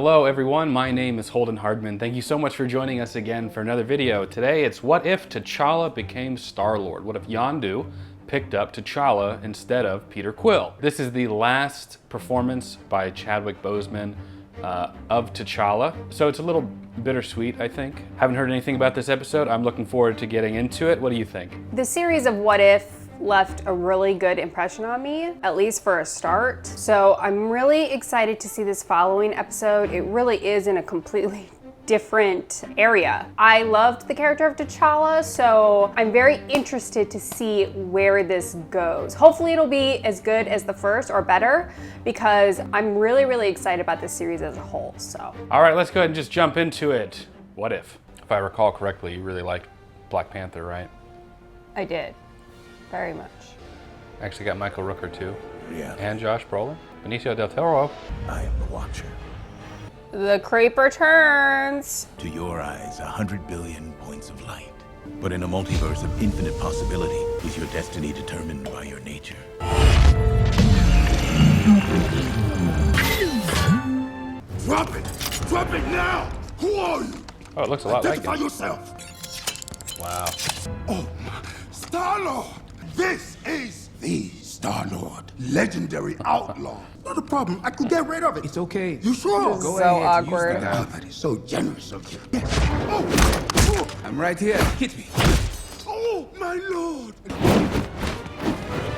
Hello everyone, my name is Holden Hardman. Thank you so much for joining us again for another video. Today it's what if T'Challa became Star-Lord? What if Yondu picked up T'Challa instead of Peter Quill? This is the last performance by Chadwick Boseman of T'Challa, so it's a little bittersweet, I think. Haven't heard anything about this episode. I'm looking forward to getting into it. What do you think? The series of What If left a really good impression on me, at least for a start. So I'm really excited to see this following episode. It really is in a completely different area. I loved the character of T'Challa, so I'm very interested to see where this goes. Hopefully it'll be as good as the first or better, because I'm really excited about this series as a whole, so. All right, let's go ahead and just jump into it. What if? If I recall correctly, you really liked Black Panther, right? I did, very much. Actually got Michael Rooker too. Yeah. And Josh Brolin. Benicio del Toro. I am the Watcher. The creeper turns. To your eyes, 100 billion points of light. But in a multiverse of infinite possibility, is your destiny determined by your nature? Drop it! Drop it now! Who are you? Oh, it looks a lot like Identify it. yourself! Wow. Oh, Star-Lord! This is the Star-Lord, legendary outlaw. Not a problem, I could get rid of it. It's okay. You sure? Go So ahead. awkward. Use the Oh, gun. that is so generous of you. Yes. Oh, I'm right here. Hit me. oh, my lord!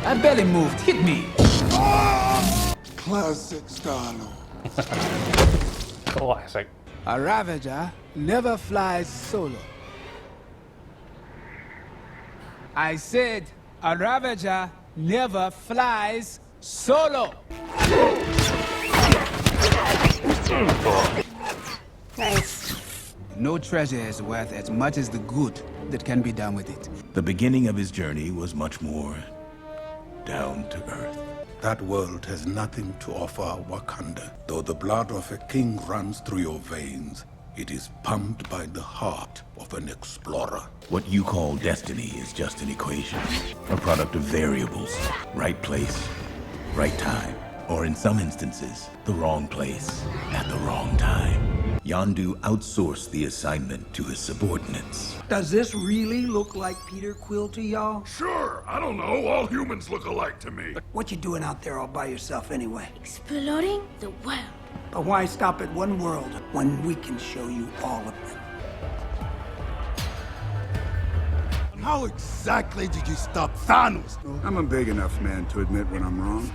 I barely moved. Hit me. Oh! Classic Star-Lord. Classic. A Ravager never flies solo. I said a Ravager never flies solo. Nice. No treasure is worth as much as the good that can be done with it. The beginning of his journey was much more down to earth. That world has nothing to offer Wakanda. Though the blood of a king runs through your veins, it is pumped by the heart of an explorer. What you call destiny is just an equation, a product of variables. Right place, right time, or in some instances, the wrong place at the wrong time. Yondu outsourced the assignment to his subordinates. Does this really look like Peter Quill to y'all? Sure, I don't know. All humans look alike to me. What you doing out there all by yourself anyway? Exploring the world. But why stop at one world when we can show you all of them? How exactly did you stop Thanos? I'm a big enough man to admit when I'm wrong.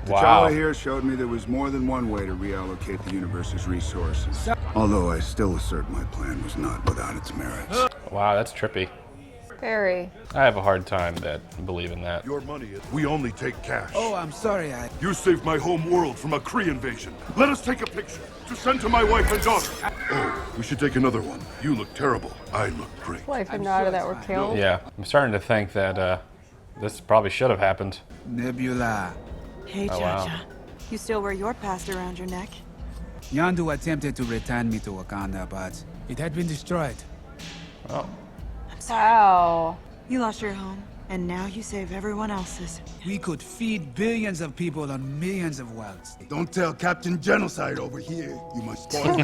Wow. T'Challa here showed me there was more than one way to reallocate the universe's resources. Although I still assert my plan was not without its merits. Wow, that's trippy. Very. I have a hard time believing that. Your money is. We only take cash. Oh, I'm sorry. You saved my home world from a Kree invasion. Let us take a picture to send to my wife and daughter. Oh, we should take another one. You look terrible. I look great. Wife and I'm daughter sure that it's were fine. killed. Yeah, I'm starting to think that this probably should have happened. Nebula. Hey, Oh, wow. Jaja. You still wear your past around your neck? Yondu attempted to return me to Wakanda, but it had been destroyed. Oh, Wow. You lost your home, and now you save everyone else's. We could feed billions of people on millions of worlds. Don't tell Captain Genocide over here. You must spoil.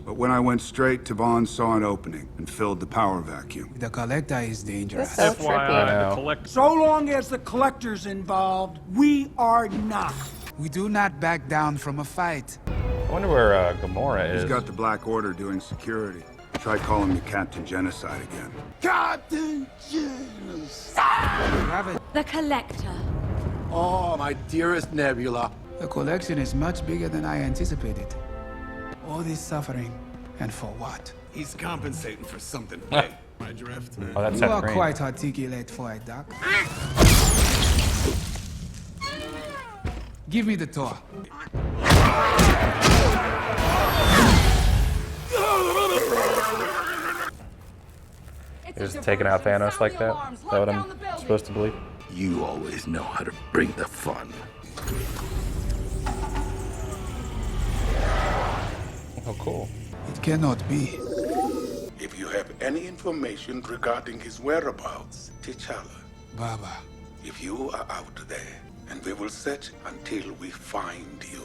But when I went straight, Tavon saw an opening and filled the power vacuum. The Collector is dangerous. That's so trippy. wow. So long as the collector's involved, we are not. We do not back down from a fight. I wonder where Gamora is. He's got the Black Order doing security. Try calling me Captain Genocide again. Captain Genocide. Ravager. The Collector. Oh, my dearest Nebula. The collection is much bigger than I anticipated. All this suffering, and for what? He's compensating for something big. My drift. Oh, that's You that are green. quite articulate for a duck. Give me the tour. You're just taking out Thanos like that? Is that what I'm supposed to believe? You always know how to bring the fun. Oh, cool. It cannot be. If you have any information regarding his whereabouts, T'Challa, Baba. if you are out there, and we will search until we find you.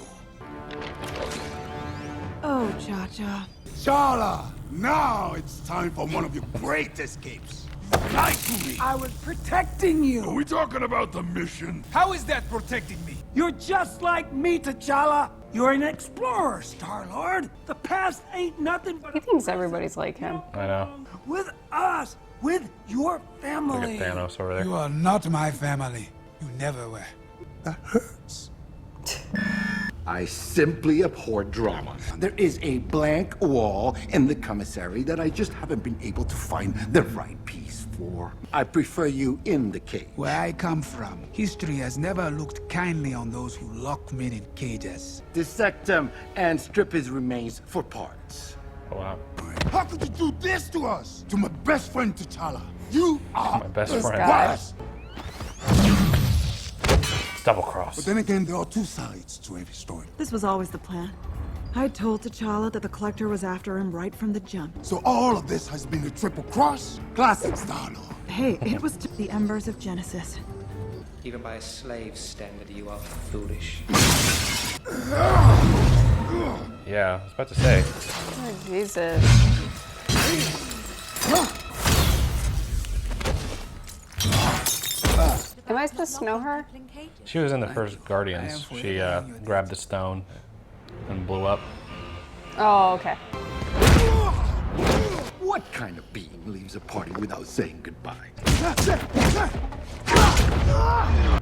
Oh, Cha-Cha. Chala, now it's time for one of your great escapes. Lie to me. I was protecting Are you. we talking about the mission? How is that protecting me? You're just like me, T'Challa. You're an explorer, Star-Lord. The past ain't nothing but He thinks everybody's like him. I know. with us, with your Look family. at Thanos over there. You are not my family. You never were. That hurts. I simply abhor drama. There is a blank wall in the commissary that I just haven't been able to find the right piece for. I prefer you in the cage. Where I come from, history has never looked kindly on those who lock men in cages. Dissect him and strip his remains for parts. Oh, wow. How could you do this to us? To my best friend T'Challa. You are My best This friend. guy. worse. Double cross. But then again, there are two sides to every story. This was always the plan. I told T'Challa that the Collector was after him right from the jump. So all of this has been a triple cross? Classic Star-Lord. Hey, it was the embers of Genesis. Even by a slave's standard, you are foolish. Yeah, I was about to say. Oh, Jesus. Am I supposed to know her? She was in the first Guardians. She grabbed the stone and blew up. Oh, okay. What kind of being leaves a party without saying goodbye?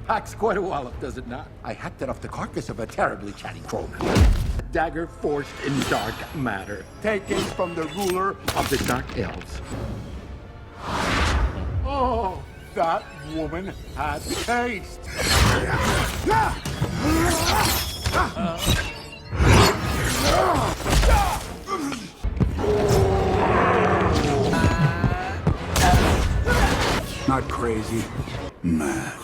Packs quite a wallop, does it not? I hacked it off the carcass of a terribly chatty crowman. A dagger forged in dark matter, taken from the ruler of the Dark Elves. Oh, that woman has taste. Not crazy, mad.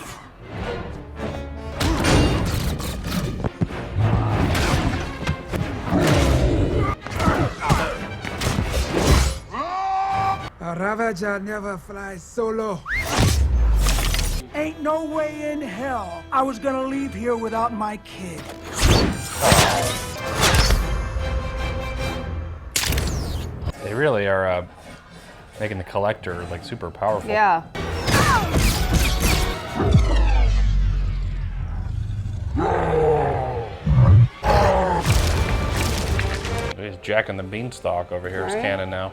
A Ravager never flies solo. Ain't no way in hell I was gonna leave here without my kid. They really are making the Collector like super powerful. Yeah. He's Jack and the Beanstalk over here is Right. canon now.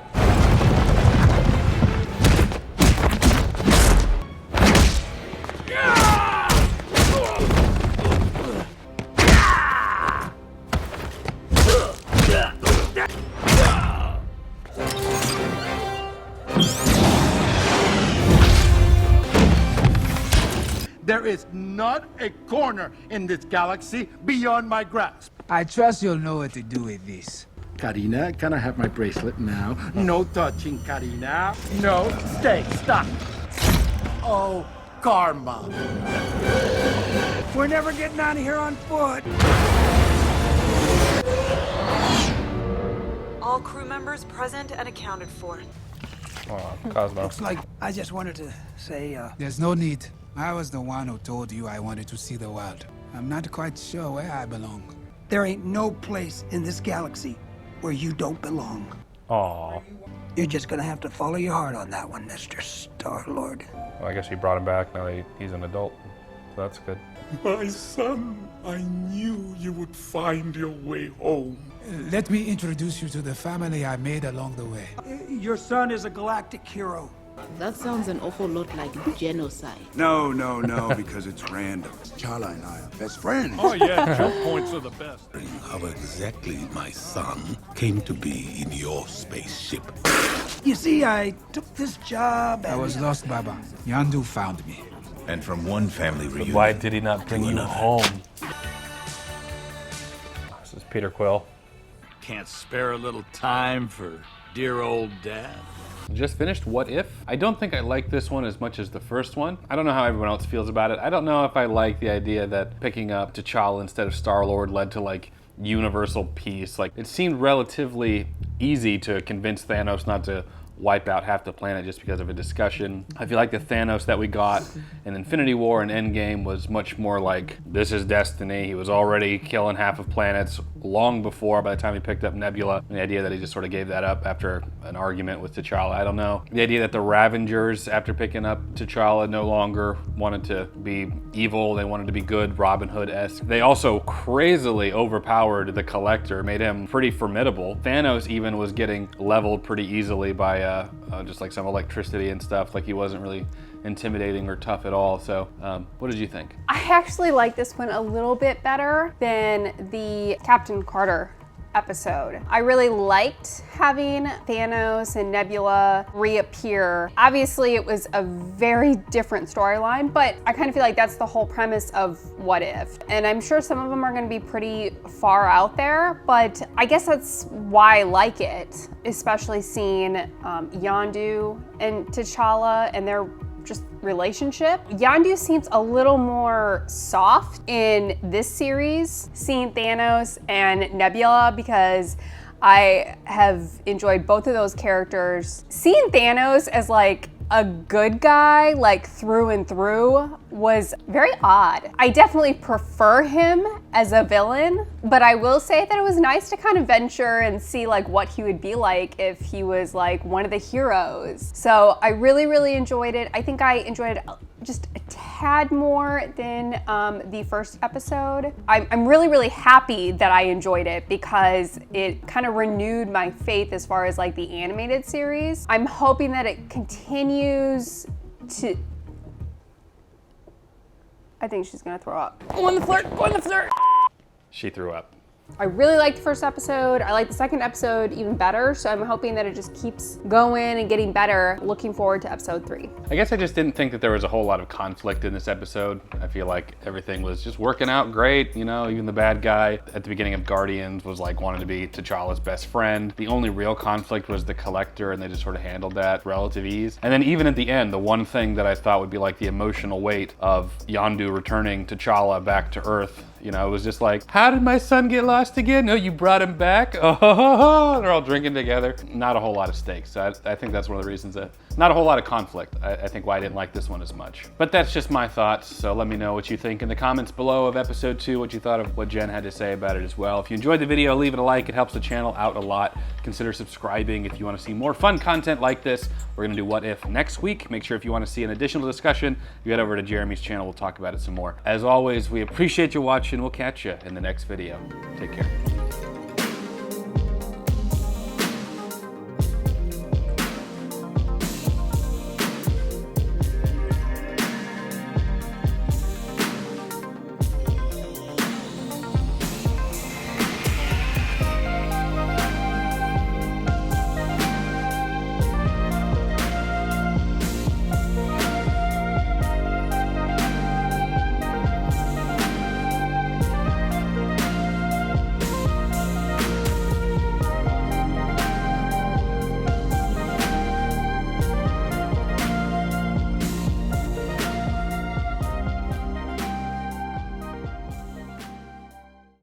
There is not a corner in this galaxy beyond my grasp. I trust you'll know what to do with this. Karina, can I have my bracelet now? No touching, Karina. No, stay, stop. Oh, karma. We're never getting out of here on foot. All crew members present and accounted for. Oh, Cosmo. Looks like I just wanted to say, There's no need. I was the one who told you I wanted to see the world. I'm not quite sure where I belong. there ain't no place in this galaxy where you don't belong. Aw. You're just gonna have to follow your heart on that one, Mr. Star-Lord. Well, I guess he brought him back. Now he's an adult. So that's good. My son, I knew you would find your way home. Let me introduce you to the family I made along the way. Your son is a galactic hero. That sounds an awful lot like genocide. No, because it's random. Chala and I are best friends. Oh yeah, jump points are the best. How exactly my son came to be in your spaceship. You see, I took this job I and... was lost, Baba. Yandu found me. And from one family But reunion. why did he not bring to you another. home? This is Peter Quill. Can't spare a little time for dear old dad. Just finished What If? I don't think I like this one as much as the first one. I don't know how everyone else feels about it. I don't know if I like the idea that picking up T'Challa instead of Star-Lord led to like universal peace. Like it seemed relatively easy to convince Thanos not to wipe out half the planet just because of a discussion. I feel like the Thanos that we got in Infinity War and Endgame was much more like, this is destiny. He was already killing half of planets long before, by the time he picked up Nebula. And the idea that he just sort of gave that up after an argument with T'Challa, I don't know. The idea that the Ravengers, after picking up T'Challa, no longer wanted to be evil, they wanted to be good, Robin Hood-esque. They also crazily overpowered the Collector, made him pretty formidable. Thanos even was getting leveled pretty easily by just like some electricity and stuff. Like he wasn't really intimidating or tough at all. So what did you think? I actually like this one a little bit better than the Captain Carter episode. I really liked having Thanos and Nebula reappear. Obviously it was a very different storyline, but I kind of feel like that's the whole premise of What If. And I'm sure some of them are going to be pretty far out there, but I guess that's why I like it, especially seeing Yondu and T'Challa and their just relationship. Yondu seems a little more soft in this series, seeing Thanos and Nebula, because I have enjoyed both of those characters. Seeing Thanos as like a good guy, like through and through, was very odd. I definitely prefer him as a villain, but I will say that it was nice to kind of venture and see like what he would be like if he was like one of the heroes. So I really, really enjoyed it. I think I enjoyed it just a tad more than the first episode. I'm really, really happy that I enjoyed it because it kind of renewed my faith as far as like the animated series. I'm hoping that it continues to... I think she's gonna throw up. Go on the flirt, go on the flirt! She threw up. I really liked the first episode. I like the second episode even better, so I'm hoping that it just keeps going and getting better. Looking forward to episode 3. I guess I just didn't think that there was a whole lot of conflict in this episode. I feel like everything was just working out great, you know, even the bad guy at the beginning of Guardians was like wanting to be T'Challa's best friend. The only real conflict was the Collector, and they just sort of handled that with relative ease. And then even at the end, the one thing that I thought would be like the emotional weight of Yondu returning T'Challa back to Earth, you know, it was just like, how did my son get lost again? No, you brought him back? Oh, they're all drinking together. Not a whole lot of stakes. So I think that's one of the reasons that, not a whole lot of conflict. I think why I didn't like this one as much. But that's just my thoughts. So let me know what you think in the comments below of episode 2, what you thought of what Jen had to say about it as well. If you enjoyed the video, leave it a like. It helps the channel out a lot. Consider subscribing if you want to see more fun content like this. We're going to do What If next week. Make sure if you want to see an additional discussion, you head over to Jeremy's channel. We'll talk about it some more. As always, we appreciate you watching. We'll catch you in the next video. Take care.